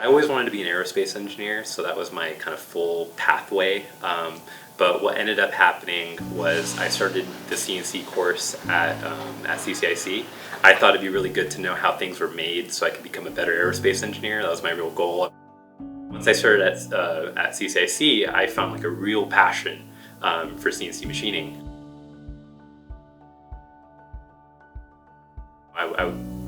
I always wanted to be an aerospace engineer, so that was my kind of full pathway. But what ended up happening was I started the CNC course at CCIC. I thought it'd be really good to know how things were made so I could become a better aerospace engineer. That was my real goal. Once I started at CCIC, I found like a real passion for CNC machining. I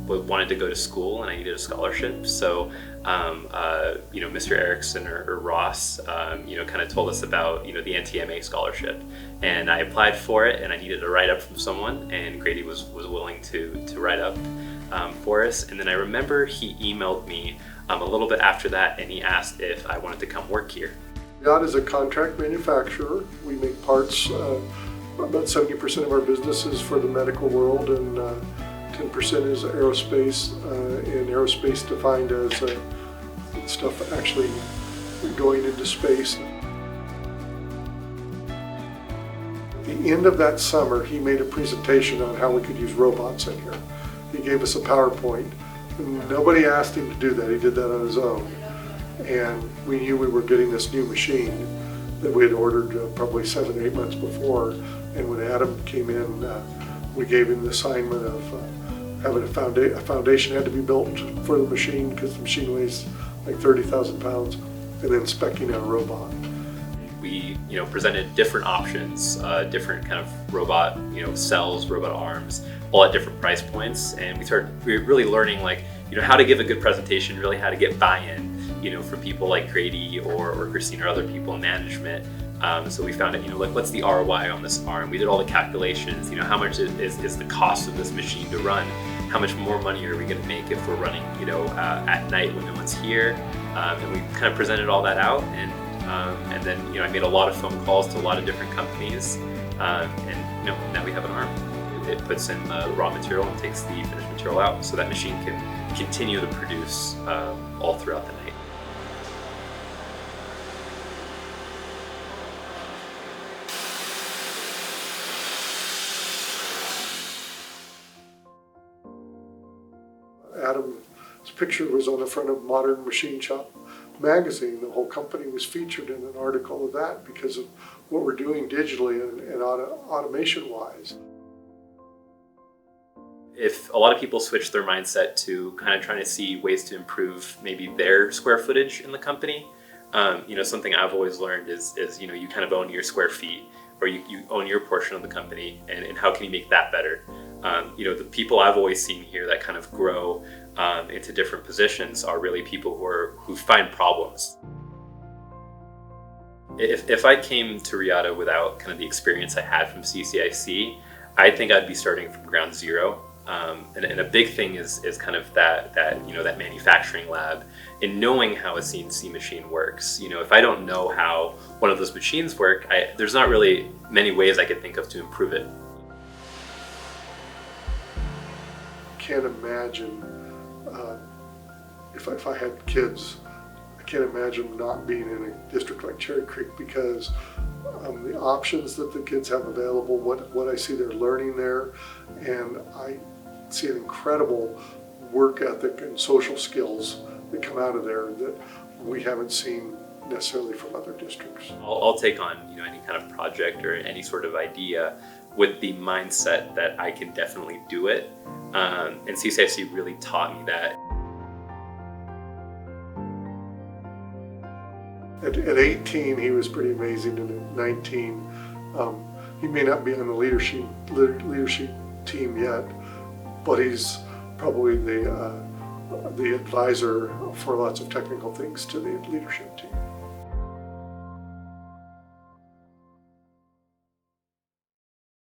wanted to go to school and I needed a scholarship, so Mr. Erickson or Ross kind of told us about the NTMA scholarship, and I applied for it, and I needed a write-up from someone, and Grady was willing to write up for us. And then I remember he emailed me a little bit after that, and he asked if I wanted to come work here. Reata is a contract manufacturer. We make parts. About 70% of our business is for the medical world, and 10% is aerospace, and aerospace defined as stuff actually going into space. At the end of that summer, he made a presentation on how we could use robots in here. He gave us a PowerPoint. Nobody asked him to do that. He did that on his own. And we knew we were getting this new machine that we had ordered probably 7 or 8 months before. And when Adam came in, we gave him the assignment of having a foundation had to be built for the machine because the machine weighs like 30,000 pounds, and then speccing out a robot. We presented different options, different kind of robot cells, robot arms, all at different price points, and we were really learning how to give a good presentation, really how to get buy-in from people like Grady or Christine or other people in management. So we found out, what's the ROI on this arm? We did all the calculations, how much is the cost of this machine to run? How much more money are we going to make if we're running, at night when no one's here? And we kind of presented all that out, and then, I made a lot of phone calls to a lot of different companies, and now we have an arm. It puts in the raw material and takes the finished material out, so that machine can continue to produce all throughout the night. Adam's picture was on the front of Modern Machine Shop magazine. The whole company was featured in an article of that because of what we're doing digitally and automation-wise. If a lot of people switch their mindset to kind of trying to see ways to improve maybe their square footage in the company, something I've always learned is you kind of own your square feet, or you own your portion of the company, and how can you make that better? The people I've always seen here that kind of grow into different positions are really people who find problems. If I came to Reata without kind of the experience I had from CCIC, I think I'd be starting from ground zero. And a big thing is kind of that manufacturing lab, and knowing how a CNC machine works. If I don't know how one of those machines work, there's not really many ways I could think of to improve it. Can't imagine if I had kids, I can't imagine not being in a district like Cherry Creek, because the options that the kids have available, what I see they're learning there, and I see an incredible work ethic and social skills that come out of there that we haven't seen necessarily from other districts. I'll take on any kind of project or any sort of idea with the mindset that I can definitely do it. And CCIC really taught me that. At 18, he was pretty amazing, and at 19, he may not be on the leadership team yet, but he's probably the advisor for lots of technical things to the leadership team.